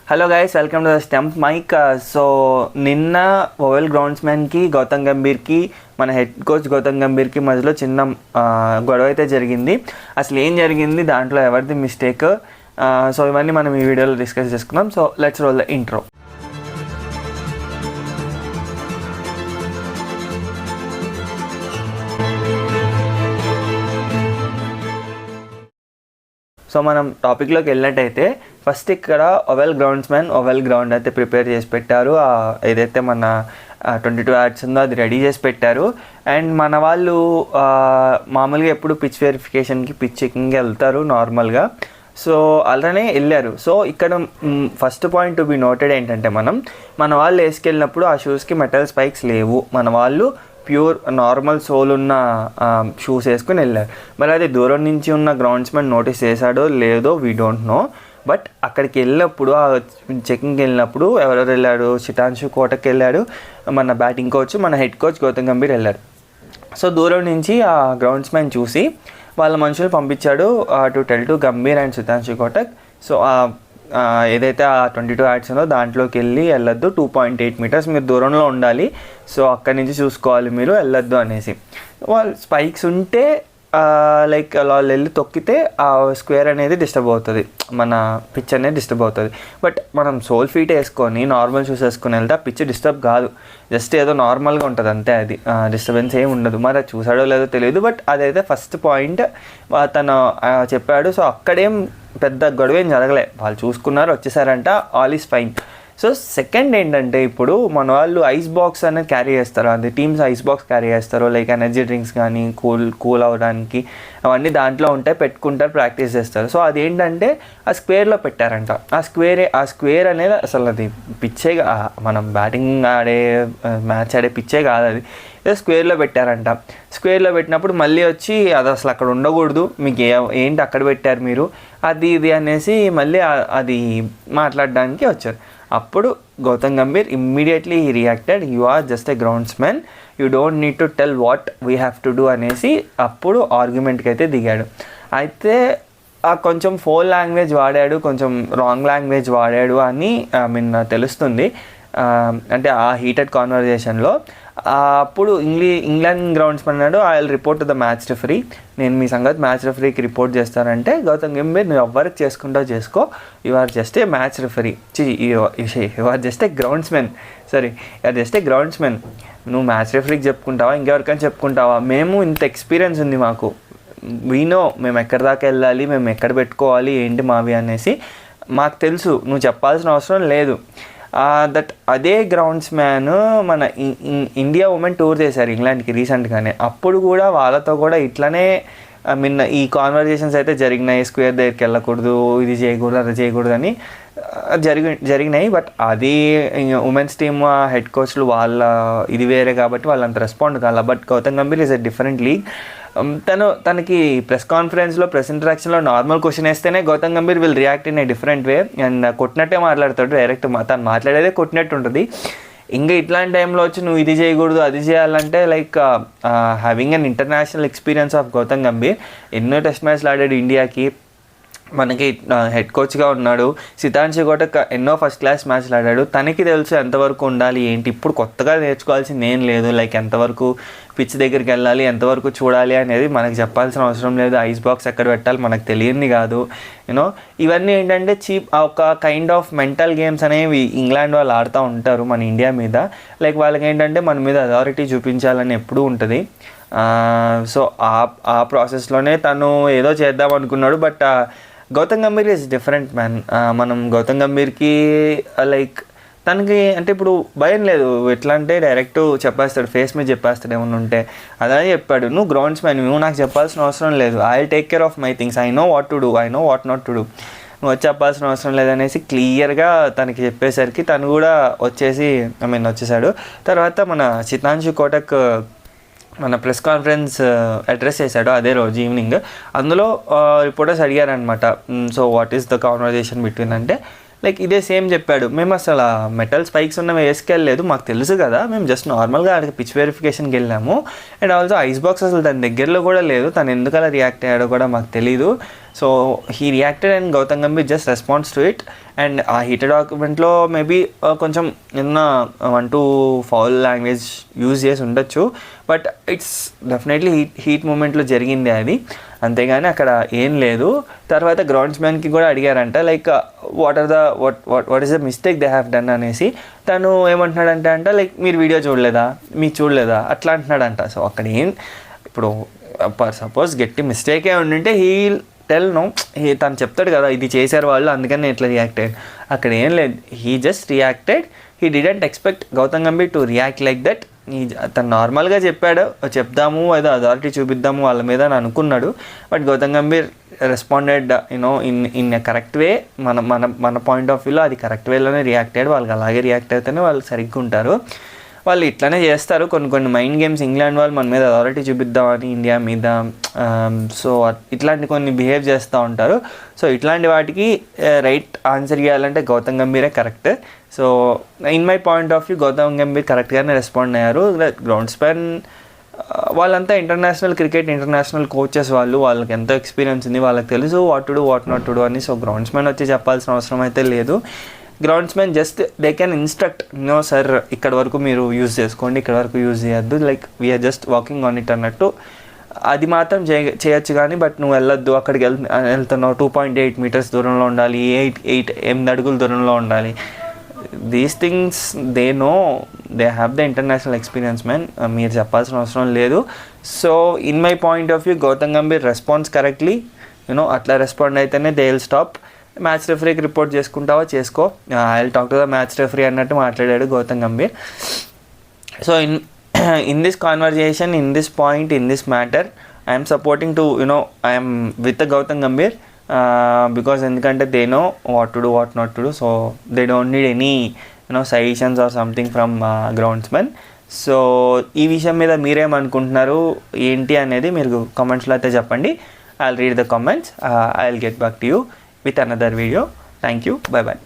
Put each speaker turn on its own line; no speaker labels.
Hello guys, welcome to the stump mic. So నిన్న oval గ్రౌండ్స్మెన్కి గౌతమ్ గంభీర్కి మన హెడ్ కోచ్ గౌతమ్ గంభీర్కి మధ్యలో చిన్న గొడవ అయితే జరిగింది. అసలు ఏం జరిగింది, దాంట్లో ఎవరిది మిస్టేక్, సో ఇవన్నీ మనం ఈ వీడియోలో డిస్కస్ చేసుకుందాం. So let's roll the intro. So మనం టాపిక్లోకి వెళ్ళినట్టయితే ఫస్ట్ ఇక్కడ ఓవెల్ గ్రౌండ్ అయితే ప్రిపేర్ చేసి పెట్టారు. ఏదైతే మన 22 యాడ్స్ ఉందో అది రెడీ చేసి పెట్టారు. అండ్ మన వాళ్ళు మామూలుగా ఎప్పుడు పిచ్ వెరిఫికేషన్కి పిచ్ చెకింగ్కి వెళ్తారు నార్మల్గా. సో అలానే వెళ్ళారు. సో ఇక్కడ first point to be noted ఏంటంటే మన వాళ్ళు వేసుకెళ్ళినప్పుడు ఆ షూస్కి మెటల్ స్పైక్స్ లేవు. మన వాళ్ళు ప్యూర్ నార్మల్ సోల్ ఉన్న షూస్ వేసుకుని వెళ్ళారు. మరి అది దూరం నుంచి ఉన్న గ్రౌండ్స్మెన్ నోటీస్ చేశాడో లేదో వీ డోంట్ నో. బట్ అక్కడికి వెళ్ళినప్పుడు ఆ చెకింగ్కి వెళ్ళినప్పుడు ఎవరెవరు వెళ్ళాడు, శితాంశు కోటక్ వెళ్ళాడు, మన బ్యాటింగ్ కోచ్, మన హెడ్ కోచ్ గౌతమ్ గంభీర్ వెళ్ళారు. సో దూరం నుంచి ఆ గ్రౌండ్స్మెన్ చూసి వాళ్ళ మనుషులు పంపించాడు to tell to Gambhir and Sitanshu Kotak. So ఏదైతే ఆ 22 యాడ్స్ ఉందో దాంట్లోకి వెళ్ళొద్దు, 2.8 మీటర్స్ మీరు దూరంలో ఉండాలి, సో అక్కడి నుంచి చూసుకోవాలి మీరు, వెళ్ళొద్దు అనేసి. వాళ్ళు స్పైక్స్ ఉంటే లైక్ అలా వెళ్ళి తొక్కితే ఆ స్క్వేర్ అనేది డిస్టర్బ్ అవుతుంది, మన పిచ్ అనేది డిస్టర్బ్ అవుతుంది. బట్ మనం సోల్ ఫీట్ వేసుకొని నార్మల్ షూస్ వేసుకొని వెళ్తే ఆ పిచ్ డిస్టర్బ్ కాదు, జస్ట్ ఏదో నార్మల్గా ఉంటుంది అంతే, అది డిస్టర్బెన్స్ ఏమి ఉండదు. మరి అది చూసాడో లేదో తెలియదు, బట్ అదైతే ఫస్ట్ పాయింట్ తను చెప్పాడు. సో అక్కడేం పెద్ద గొడవ ఏం జరగలే, వాళ్ళు చూసుకున్నారు, వచ్చేసారంట, all is fine. So second ఏంటంటే ఇప్పుడు మన వాళ్ళు ఐస్ బాక్స్ అనేది క్యారీ చేస్తారు, అది టీమ్స్ ఐస్ బాక్స్ క్యారీ చేస్తారు, లైక్ ఎనర్జీ డ్రింక్స్ కానీ కూల్ అవ్వడానికి అవన్నీ దాంట్లో ఉంటాయి, పెట్టుకుంటారు, ప్రాక్టీస్ చేస్తారు. సో అదేంటంటే ఆ స్క్వేర్లో పెట్టారంట. ఆ స్క్వేర్ అనేది అసలు అది పిచ్చే, మనం బ్యాటింగ్ ఆడే మ్యాచ్ ఆడే పిచ్చే కాదు, అది స్క్వేర్లో పెట్టారంట. స్క్వేర్లో పెట్టినప్పుడు మళ్ళీ వచ్చి అది అసలు అక్కడ ఉండకూడదు, మీకు ఏంటి అక్కడ పెట్టారు మీరు, అది ఇది అనేసి మళ్ళీ అది మాట్లాడడానికి వచ్చారు. అప్పుడు Gautam Gambhir immediately he reacted, you are just a groundsmen, you don't need to tell what we have to do అనేసి అప్పుడు ఆర్గ్యుమెంట్కి అయితే దిగాడు. అయితే కొంచెం ఫోల్ లాంగ్వేజ్ వాడాడు, కొంచెం రాంగ్ లాంగ్వేజ్ వాడాడు అని తెలుస్తుంది. అంటే ఆ హీటెడ్ కాన్వర్జేషన్లో అప్పుడు ఇంగ్లాండ్ గ్రౌండ్స్మెన్ అన్నాడు, I will report to the match referee, నేను మీ సంగతి మ్యాచ్ రెఫరీకి రిపోర్ట్ చేస్తానంటే గౌతమ్ గంభీర్ నువ్వు ఎవరికి చేసుకుంటావు చేసుకో, you are just a match referee, you are just a groundsmen, నువ్వు మ్యాచ్ రెఫరీకి చెప్పుకుంటావా, ఇంకెవరికైనా చెప్పుకుంటావా, మేము ఇంత ఎక్స్పీరియన్స్ ఉంది మాకు, వీనో మేము ఎక్కడి దాకా వెళ్ళాలి, మేము ఎక్కడ పెట్టుకోవాలి, ఏంటి మావి అనేసి మాకు తెలుసు, నువ్వు చెప్పాల్సిన అవసరం లేదు. అదే గ్రౌండ్స్ మ్యాన్ మన ఇండియా ఉమెన్ టూర్ చేశారు ఇంగ్లాండ్కి రీసెంట్గానే, అప్పుడు కూడా వాళ్ళతో కూడా ఇట్లానే ఈ కాన్వర్జేషన్స్ అయితే జరిగినాయి, స్క్వేర్ దగ్గరికి వెళ్ళకూడదు, ఇది చేయకూడదు, అది చేయకూడదు అని జరిగినాయి. బట్ అది ఉమెన్స్ టీమ్ హెడ్ కోచ్లు వాళ్ళ ఇది వేరే కాబట్టి వాళ్ళంత రెస్పాండ్ కాల. But Gautam Gambhir is a different league. తనకి ప్రెస్ కాన్ఫరెన్స్లో, ప్రెస్ ఇంటరాక్షన్లో నార్మల్ క్వశ్చన్ వేస్తేనే Gautam Gambhir will react in a different way, and కొట్టినట్టే మాట్లాడతాడు డైరెక్ట్, తను మాట్లాడేదే కొట్టినట్టు ఉంటుంది. ఇంకా ఇట్లాంటి టైంలో వచ్చి నువ్వు ఇది చేయకూడదు, అది చేయాలంటే like having an international experience of Gautam Gambhir, ఎన్నో టెస్ట్ మ్యాచ్లు ఆడాడు ఇండియాకి, మనకి హెడ్ కోచ్గా ఉన్నాడు. శితాంశు కోటక్ ఎన్నో ఫస్ట్ క్లాస్ మ్యాచ్లు ఆడాడు, తనకి తెలుసు ఎంతవరకు ఉండాలి ఏంటి. ఇప్పుడు కొత్తగా నేర్చుకోవాల్సింది ఏం లేదు, లైక్ ఎంతవరకు పిచ్ దగ్గరికి వెళ్ళాలి, ఎంతవరకు చూడాలి అనేది మనకు చెప్పాల్సిన అవసరం లేదు. ఐస్ బాక్స్ ఎక్కడ పెట్టాలి మనకు తెలియని కాదు, యూనో. ఇవన్నీ ఏంటంటే ఒక కైండ్ ఆఫ్ మెంటల్ గేమ్స్ అనేవి ఇంగ్లాండ్ వాళ్ళు ఆడుతూ ఉంటారు మన ఇండియా మీద, లైక్ వాళ్ళకి ఏంటంటే మన మీద అథారిటీ చూపించాలని ఎప్పుడూ ఉంటుంది. సో ఆ ప్రాసెస్లోనే తను ఏదో చేద్దాం అనుకున్నాడు. But Gautam Gambhir is different man. మనం గౌతమ్ గంభీర్కి లైక్ తనకి అంటే ఇప్పుడు భయం లేదు, ఎట్లా అంటే డైరెక్ట్ చెప్పేస్తాడు, ఫేస్ మీద చెప్పేస్తాడు ఏమన్నా ఉంటే. అదే చెప్పాడు, నువ్వు గ్రౌండ్స్ మ్యాన్, నువ్వు నాకు చెప్పాల్సిన అవసరం లేదు, I will take care of my things, I know what to do, I know what not to do, నువ్వు వచ్చి చెప్పాల్సిన అవసరం లేదనేసి క్లియర్గా తనకి చెప్పేసరికి తను కూడా వచ్చేసాడు. తర్వాత మన శితాంశు కోటక్ మన ప్రెస్ కాన్ఫరెన్స్ అడ్రస్ చేశాడు అదే రోజు ఈవినింగ్. అందులో రిపోర్టర్స్ అడిగారనమాట, so what is the conversation between అంటే లైక్ ఇదే సేమ్ చెప్పాడు, మేము అసలు మెటల్ స్పైక్స్ ఉన్నవి వేసుకెళ్ళలేదు, మాకు తెలుసు కదా, మేము జస్ట్ నార్మల్గా అక్కడికి పిచ్ వెరిఫికేషన్కి వెళ్ళాము, అండ్ ఆల్సో ఐస్ బాక్స్ అసలు తన దగ్గరలో కూడా లేదు, తను ఎందుకు అలా రియాక్ట్ అయ్యాడో కూడా మాకు తెలీదు, so he reacted and Gautam Gambhir just response to it. And ఆ హీటెడ్ ఆర్గ్యుమెంట్లో మేబీ కొంచెం ఏమన్నా 1-2 ఫౌల్ లాంగ్వేజ్ యూజ్ చేసి ఉండొచ్చు, బట్ ఇట్స్ డెఫినెట్లీ హీట్ మూమెంట్లో జరిగింది అది, అంతేగాని అక్కడ ఏం లేదు. తర్వాత గ్రౌండ్స్మెన్కి కూడా అడిగారంట like what is the mistake they have done అనేసి. తను ఏమంటున్నాడంటే లైక్ మీరు వీడియో చూడలేదా అట్లా అంటున్నాడంట. సో అక్కడ ఏం ఇప్పుడు సపోజ్ గట్టి మిస్టేకే ఉండింటే హీ టెల్ నో, తను చెప్తాడు కదా ఇది చేశారు వాళ్ళు అందుకని ఎట్లా రియాక్టెడ్, అక్కడ ఏం లేదు. He just reacted. He didn't expect Gautam Gambhir to react like that. తను నార్మల్గా చెప్పాడు, చెప్దాము ఏదో అథారిటీ చూపిద్దాము వాళ్ళ మీద అని అనుకున్నాడు. But Gautam Gambhir responded in a correct way. మన పాయింట్ ఆఫ్ వ్యూలో అది కరెక్ట్ వేలోనే రియాక్ట్ అయ్యాడు. వాళ్ళకి అలాగే రియాక్ట్ అయితేనే వాళ్ళు సరిగ్గా ఉంటారు. వాళ్ళు ఇట్లానే చేస్తారు కొన్ని మైండ్ గేమ్స్. ఇంగ్లాండ్ వాళ్ళు మన మీద అథారిటీ చూపిద్దామని ఇండియా మీద, సో ఇట్లాంటి కొన్ని బిహేవ్ చేస్తూ ఉంటారు. సో ఇట్లాంటి వాటికి రైట్ ఆన్సర్ ఇవ్వాలంటే గౌతమ్ గంభీరే correct. So in my point of view Gautam Gambhir కరెక్ట్గానే రెస్పాండ్ అయ్యారు. గ్రౌండ్ స్పాన్ వాళ్ళంతా ఇంటర్నేషనల్ కోచెస్, వాళ్ళకి ఎంతో ఎక్స్పీరియన్స్ ఉంది, వాళ్ళకి తెలుసు what to do what not to do అని. సో గ్రౌండ్స్మెన్ వచ్చి చెప్పాల్సిన అవసరం అయితే లేదు. Groundsmen just they can instruct, no sir ఇక్కడ వరకు మీరు యూజ్ చేసుకోండి, ఇక్కడ వరకు యూజ్ చేయొద్దు, like we're just walking on it అన్నట్టు అది మాత్రం చేయొచ్చు. కానీ బట్ నువ్వు వెళ్ళొద్దు, అక్కడికి వెళ్తున్నావు 2.8 మీటర్స్ దూరంలో ఉండాలి, 8 అడుగుల దూరంలో ఉండాలి. These things they know, they have the international experience man, మీరు చెప్పాల్సిన అవసరం లేదు. So in my point of view Gautam Gambhir response correctly, అట్లా రెస్పాండ్ అయితేనే దే విల్ స్టాప్. మ్యాచ్ రెఫరీకి రిపోర్ట్ చేసుకుంటావా చేసుకో, I will talk to the match referee అన్నట్టు మాట్లాడాడు Gautam Gambhir. So in this conversation, in this point, in this matter, I am supporting to, I am with the Gautam Gambhir because endukante they know what to do, what not to do. So they don't need any suggestions or something from groundsman. So ఈ విషయం మీద మీరేమనుకుంటున్నారు ఏంటి అనేది మీరు కామెంట్స్లో అయితే చెప్పండి. I'll read the comments. I'll get back to you with another video. Thank you. Bye bye.